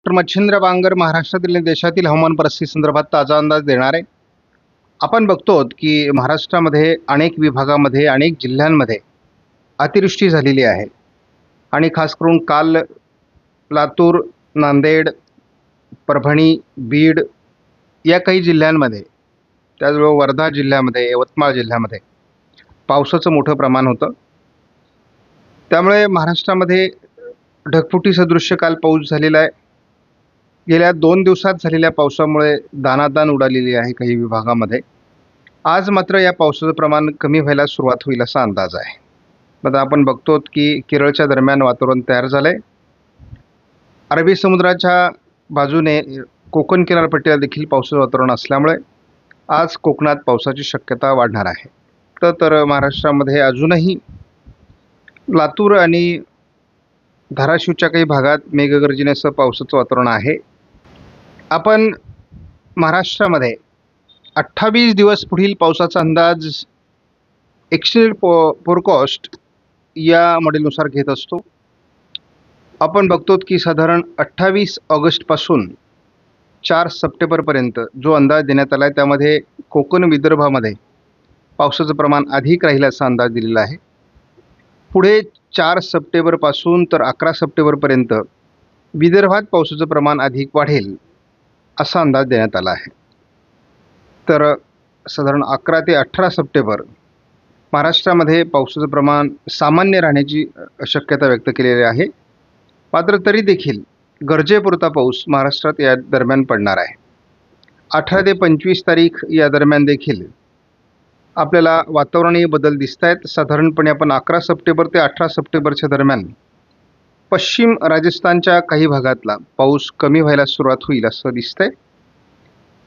Doctor Machhindra Bangar महाराष्ट्रातील आणि देशातील हवामान परिस्थिती संदर्भात ताजा अंदाज देणार आहे. आपण बघतो की महाराष्ट्रामध्ये अनेक विभागामध्ये अनेक जिल्ह्यांमध्ये अतिवृष्टी झालेली आहे आणि खास करून काल लातूर, नांदेड, परभणी, बीड या काही जिल्ह्यांमध्ये, त्याचबरोबर वर्धा जिल्ह्यामध्ये, यवतमाळ जिल्ह्यामध्ये पावसाचं मोठं प्रमाण होतं. त्यामुळे महाराष्ट्रामध्ये ढगफुटी सदृश्य काल पाऊस झालेला आहे. गेल्या 2 दिवसात झालेल्या पावसामुळे दाणादाण उडालेली आहे काही विभागामध्ये. आज मात्र या पावसाचं प्रमाण कमी व्हायला सुरुवात होईल असा अंदाज आहे. आता आपण बघतो की केरळच्या दरम्यान वातावरण तयार झालं आहे. अरबी समुद्राच्या बाजूने कोकण किनारपट्टीला देखील पावसाचं वातावरण असल्यामुळे आज कोकणात पावसाची शक्यता वाढणार आहे. तर महाराष्ट्रामध्ये अजूनही लातूर आणि धाराशिवच्या काही भागात मेघगर्जनेसह पावसाचं वातावरण आहे. आपण महाराष्ट्रामध्ये 28 दिवस पुढील पावसाचा अंदाज एक्सटेंडेड फोरकास्ट या मॉडेलनुसार घेत असतो. आपण बघतो की साधारण 28 ऑगस्टपासून 4 सप्टेंबरपर्यंत जो अंदाज देण्यात आला आहे त्यामध्ये कोकण विदर्भामध्ये पावसाचं प्रमाण अधिक राहील असा अंदाज दिलेला आहे. पुढे 4 सप्टेंबरपासून तर 11 सप्टेंबरपर्यंत विदर्भात पावसाचं प्रमाण अधिक वाढेल असा अंदाज देण्यात आला आहे. तर साधारण 11 ते 18 सप्टेंबर महाराष्ट्रामध्ये पावसाचं प्रमाण सामान्य राहण्याची शक्यता व्यक्त केलेली आहे. मात्र तरी देखील गरजेपुरता पाऊस महाराष्ट्रात या दरम्यान पडणार आहे. 18 ते 25 तारीख या दरम्यान देखील आपल्याला वातावरणीय बदल दिसत आहेत. साधारणपणे आपण 11 सप्टेंबर ते 18 सप्टेंबरच्या दरम्यान पश्चिम राजस्थानच्या काही भागातला पाऊस कमी व्हायला सुरुवात होईल असं दिसतंय.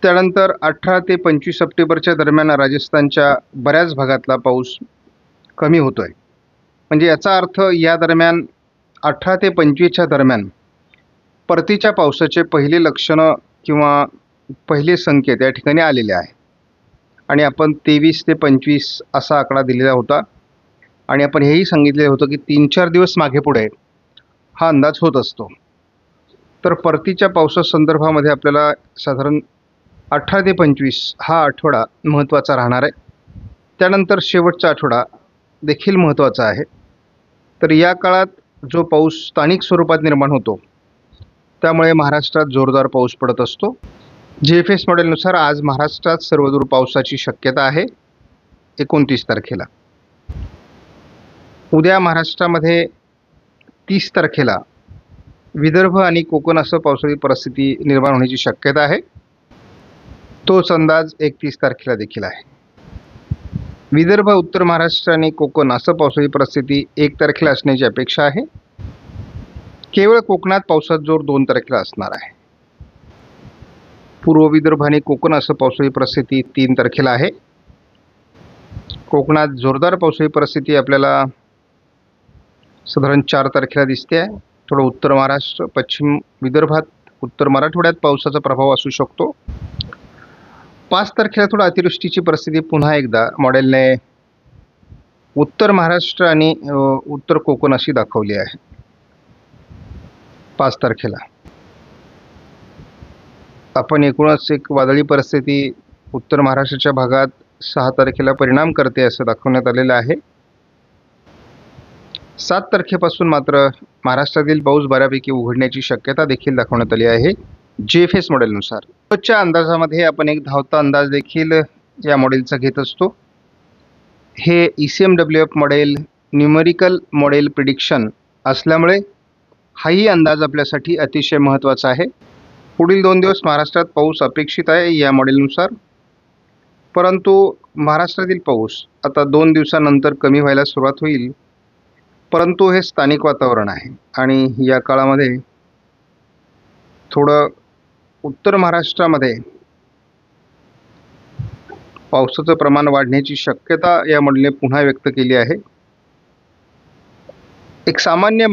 त्यानंतर 18 ते 25 सप्टेंबरच्या दरम्यान राजस्थानच्या बऱ्याच भागातला पाऊस कमी होतो आहे. म्हणजे याचा अर्थ या दरम्यान 18 ते 25च्या दरम्यान परतीच्या पावसाचे पहिले लक्षणं किंवा पहिले संकेत या ठिकाणी आलेले आहे. आणि आपण 23 ते 25 असा आकडा दिलेला होता आणि आपण हेही सांगितले होतं की 3-4 दिवस मागे पुढे हा अंदाज होत असतो. तर परतीच्या पावसासंदर्भामध्ये आपल्याला साधारण 18 ते 25 हा आठवडा महत्त्वाचा राहणार आहे. त्यानंतर शेवटचा आठवडा देखील महत्त्वाचा आहे. तर या काळात जो पाऊस स्थानिक स्वरूपात निर्माण होतो त्यामुळे महाराष्ट्रात जोरदार पाऊस पडत असतो. GFS मॉडेलनुसार आज महाराष्ट्रात सर्वदूर पावसाची शक्यता आहे 29 तारखेला. उद्या महाराष्ट्रामध्ये 30 तारखेला विदर्भ आणि कोकण असं पावसाळी परिस्थिती निर्माण होण्याची शक्यता आहे. तोच अंदाज 31 तारखेला देखील आहे. विदर्भ, उत्तर महाराष्ट्र आणि कोकण असं पावसाळी परिस्थिती 1 तारखेला असण्याची अपेक्षा आहे. केवळ कोकणात पावसाचा जोर 2 तारखेला असणार आहे. पूर्व विदर्भ आणि कोकण असं पावसाळी परिस्थिती 3 तारखेला आहे. कोकणात जोरदार पावसाळी परिस्थिती आपल्याला साधारण 4 तारखेला दिसते आहे. थोडं उत्तर महाराष्ट्र, पश्चिम विदर्भात, उत्तर मराठवाड्यात पावसाचा प्रभाव असू शकतो. 5 तारखेला थोडं अतिवृष्टीची परिस्थिती पुन्हा एकदा मॉडेलने उत्तर महाराष्ट्र आणि उत्तर कोकण अशी दाखवली आहे. 5 तारखेला आपण एकूणच एक वादळी परिस्थिती उत्तर महाराष्ट्राच्या भागात 6 तारखेला परिणाम करते असं दाखवण्यात आलेलं आहे. 7 तारखेपासून मात्र महाराष्ट्रातील पाऊस बऱ्यापैकी उघडण्याची शक्यता देखील दाखवण्यात आली आहे GFS मॉडेलनुसार. रोजच्या अंदाजामध्ये आपण एक धावता अंदाज देखील या मॉडेलचा घेत असतो. हे ECMWF model numerical model prediction असल्यामुळे हाही अंदाज आपल्यासाठी अतिशय महत्त्वाचा आहे. पुढील 2 दिवस महाराष्ट्रात पाऊस अपेक्षित आहे या मॉडेलनुसार. परंतु महाराष्ट्रातील पाऊस आता 2 दिवसानंतर कमी व्हायला सुरुवात होईल. परंतु हे स्थानिक वातावरण आहे आणि या काळामध्ये थोडं उत्तर महाराष्ट्रामध्ये पावसाचं प्रमाण वाढण्याची शक्यता या मॉडेलने पुन्हा व्यक्त केली आहे. एक सामान्य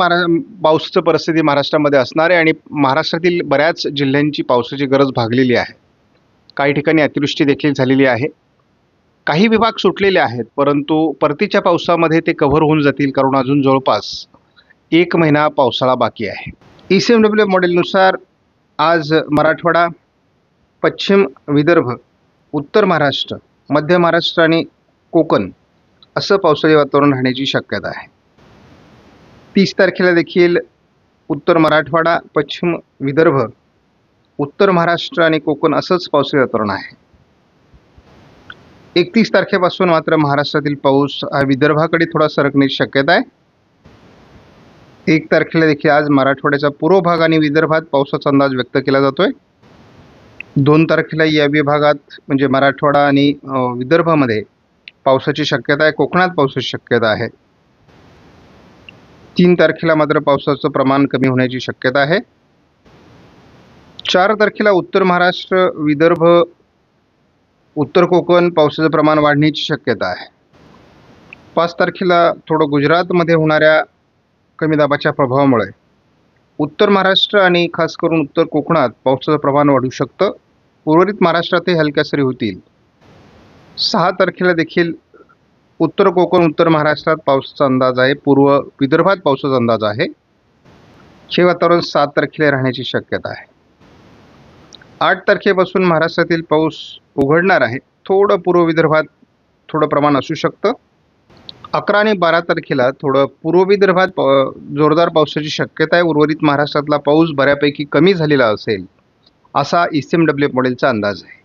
पावसाची परिस्थिती महाराष्ट्रामध्ये असणार आहे आणि महाराष्ट्रातील बऱ्याच जिल्ह्यांची पावसाची गरज भागलेली आहे. काही ठिकाणी अतिवृष्टी देखील झालेली आहे. काही विभाग सुटलेले आहेत, परंतु परतीच्या पावसामध्ये ते कव्हर होऊन जातील कारण अजून जवळपास 1 महिना पावसाळा बाकी आहे. ECMWF मॉडेलनुसार आज मराठवाडा, पश्चिम विदर्भ, उत्तर महाराष्ट्र, मध्य महाराष्ट्र आणि कोकण असं पावसाळी वातावरण राहण्याची शक्यता आहे. 30 तारखेला देखील उत्तर मराठवाडा, पश्चिम विदर्भ, उत्तर महाराष्ट्र आणि कोकण असंच पावसाळी वातावरण आहे. 31 तारखेपासून मात्र महाराष्ट्रातील पाऊस हा विदर्भाकडे थोडा सरकण्याची शक्यता आहे. 1 तारखेला देखील आज मराठवाड्याचा पूर्व भाग आणि विदर्भात पावसाचा अंदाज व्यक्त केला जातोय. 2 तारखेला या विभागात म्हणजे मराठवाडा आणि विदर्भामध्ये पावसाची शक्यता आहे. कोकणात पावसाची शक्यता आहे. 3 तारखेला मात्र पावसाचं प्रमाण कमी होण्याची शक्यता आहे. 4 तारखेला उत्तर महाराष्ट्र, विदर्भ, उत्तर कोकण पावसाचं प्रमाण वाढण्याची शक्यता आहे. 5 तारखेला थोडं गुजरातमध्ये होणाऱ्या कमी दाबाच्या प्रभावामुळे उत्तर महाराष्ट्र आणि खास करून उत्तर कोकणात पावसाचं प्रमाण वाढू शकतं. उर्वरित महाराष्ट्रातही हलक्या सरी होतील. 6 तारखेला देखील उत्तर कोकण, उत्तर महाराष्ट्रात पावसाचा अंदाज आहे. पूर्व विदर्भात पावसाचा अंदाज आहे. हे वातावरण 7 तारखेला राहण्याची शक्यता आहे. 8 तारखेपासून महाराष्ट्रातील पाऊस उघडणार आहे. थोडं पूर्व विदर्भात थोडं प्रमाण असू शकतं. 11 आणि 12 तारखेला थोडं पूर्व विदर्भात जोरदार पावसाची शक्यता आहे. उर्वरित महाराष्ट्रातला पाऊस बऱ्यापैकी कमी झालेला असेल असा ECMWF मॉडेलचा अंदाज आहे.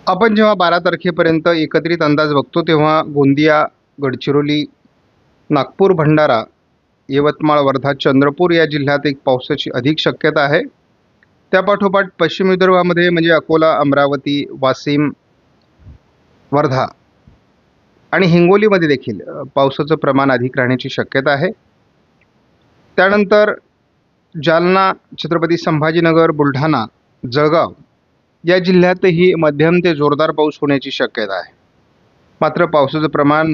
आपण जेव्हा 12 तारखेपर्यंत एकत्रित अंदाज बघतो तेव्हा गोंदिया, गडचिरोली, नागपूर, भंडारा, यवतमाळ, वर्धा, चंद्रपूर या जिल्ह्यात एक पावसाची अधिक शक्यता आहे. त्यापाठोपाठ पश्चिम विदर्भामध्ये म्हणजे अकोला, अमरावती, वाशिम, वर्धा आणि हिंगोलीमध्ये देखील पावसाचं प्रमाण अधिक राहण्याची शक्यता आहे. त्यानंतर जालना, छत्रपती संभाजीनगर, बुलढाणा, जळगाव या जिल्ह्यातही मध्यम ते जोरदार पाऊस होण्याची शक्यता आहे. मात्र पावसाचं प्रमाण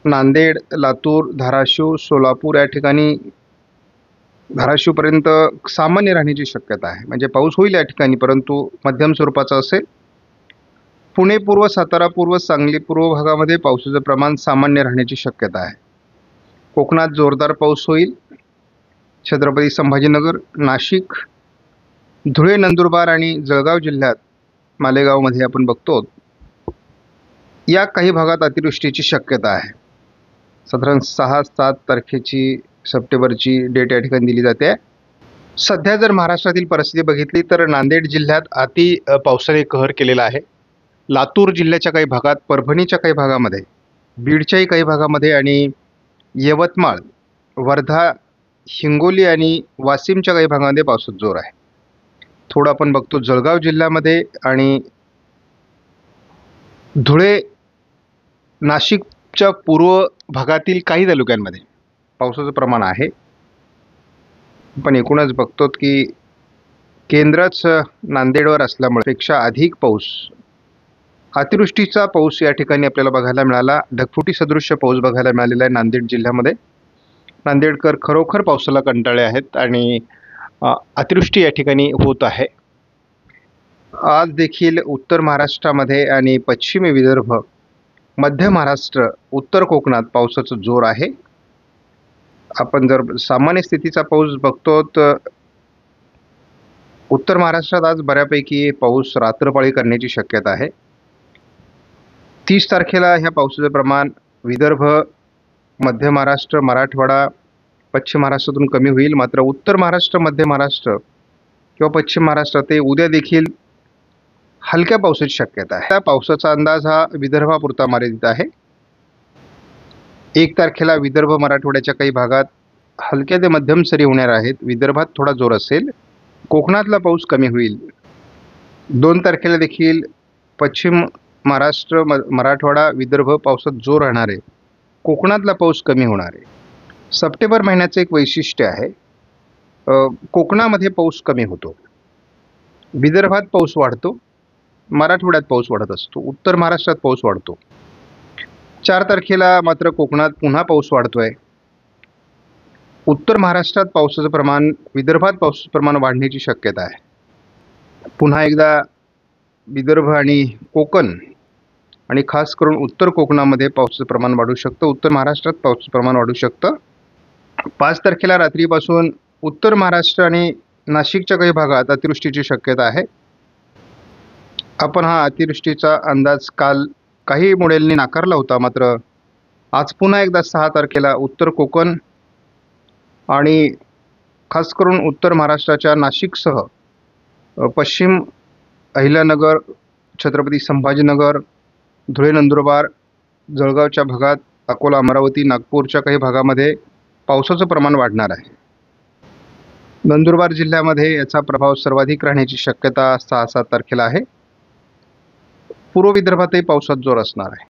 नांदेड, लातूर, धाराशिव, सोलापूर या ठिकाणी धाराशिवपर्यंत सामान्य राहण्याची शक्यता आहे. म्हणजे पाऊस होईल या ठिकाणी परंतु मध्यम स्वरूपाचा असेल. पुणे पूर्व, सातारा पूर्व, सांगली पूर्व भागामध्ये पावसाचं प्रमाण सामान्य राहण्याची शक्यता आहे. कोकणात जोरदार पाऊस होईल. छत्रपती संभाजीनगर, नाशिक, धुळे, नंदुरबार आणि जळगाव जिल्ह्यात मालेगावमध्ये आपण बघतो या काही भागात अतिवृष्टीची शक्यता आहे. साधारण 6-7 तारखेची सप्टेंबरची डेट या ठिकाणी दिली जाते. सध्या जर महाराष्ट्रातील परिस्थिती बघितली तर नांदेड जिल्ह्यात अति पावसाने कहर केलेला आहे. लातूर जिल्ह्याच्या काही भागात, परभणीच्या काही भागामध्ये, बीडच्याही काही भागामध्ये आणि यवतमाळ, वर्धा, हिंगोली आणि वाशिमच्या काही भागामध्ये पावसाचा जोर आहे. थोडं आपण बघतो जळगाव जिल्ह्यामध्ये आणि धुळे, नाशिकच्या पूर्व भागातील काही तालुक्यांमध्ये पावसाचं प्रमाण आहे. पण एकूणच बघतो की केंद्रच नांदेडवर असल्यामुळे पेक्षा अधिक पाऊस, अतिवृष्टीचा पाऊस या ठिकाणी आपल्याला बघायला मिळाला. ढगफुटी सदृश्य पाऊस बघायला मिळालेला आहे नांदेड जिल्ह्यामध्ये. नांदेडकर खरोखर पावसाला कंटाळले आहेत आणि अतिवृष्टी या ठिकाणी होत आहे. आज देखील उत्तर महाराष्ट्रामध्ये आणि पश्चिमी विदर्भ, मध्य महाराष्ट्र, उत्तर कोकणात पावसाचा जोर आहे. आपण जर सामान्य स्थितीचा पाऊस बघतो तर उत्तर महाराष्ट्रात आज बऱ्यापैकी पाऊस रात्रपाळी करण्याची शक्यता आहे. 30 तारखेला ह्या पावसाचं प्रमाण विदर्भ, मध्य महाराष्ट्र, मराठवाडा, पश्चिम महाराष्ट्रातून कमी होईल. मात्र उत्तर महाराष्ट्र, मध्य महाराष्ट्र किंवा पश्चिम महाराष्ट्रात उद्या देखील हलक्या पावसाची शक्यता आहे. त्या पावसाचा अंदाज हा विदर्भापुरता मर्यादित आहे. 1 तारखेला विदर्भ, मराठवाड्याच्या काही भागात हलक्या ते मध्यम सरी होणार आहेत. विदर्भात थोडा जोर असेल. कोकणातला पाऊस कमी होईल. 2 तारखेला देखील पश्चिम महाराष्ट्र, मराठवाडा, विदर्भ पावसात जोर राहणार आहे. कोकणातला पाऊस कमी होणार आहे. सप्टेंबर महिन्याचं एक वैशिष्ट्य आहे, कोकणामध्ये पाऊस कमी होतो, विदर्भात पाऊस वाढतो, मराठवाड्यात पाऊस वाढत असतो, उत्तर महाराष्ट्रात पाऊस वाढतो. 4 तारखेला मात्र कोकणात पुन्हा पाऊस वाढतोय. उत्तर महाराष्ट्रात पावसाचं प्रमाण, विदर्भात पावसाचं प्रमाण वाढण्याची शक्यता आहे. पुन्हा एकदा विदर्भ आणि कोकण आणि खास करून उत्तर कोकणामध्ये पावसाचं प्रमाण वाढू शकतं. उत्तर महाराष्ट्रात पावसाचं प्रमाण वाढू शकतं. 5 तारखेला रात्रीपासून उत्तर महाराष्ट्र आणि नाशिकच्या काही भागात अतिवृष्टीची शक्यता आहे. आपण हा अतिवृष्टीचा अंदाज काल काही मॉडेलनी नाकारला होता, मात्र आज पुन्हा एकदा 6 तारखेला उत्तर कोकण आणि खास करून उत्तर महाराष्ट्राच्या नाशिकसह पश्चिम अहिल्यानगर, छत्रपती संभाजीनगर, धुळे, नंदुरबार, जळगावच्या भागात, अकोला, अमरावती, नागपूरच्या काही भागामध्ये पावसाचं प्रमाण वाढणार आहे. नंदुरबार जिल्ह्यामध्ये याचा प्रभाव सर्वाधिक राहण्याची शक्यता 6-7 तारखेला आहे. पूर्व विदर्भातही पावसात जोर असणार आहे.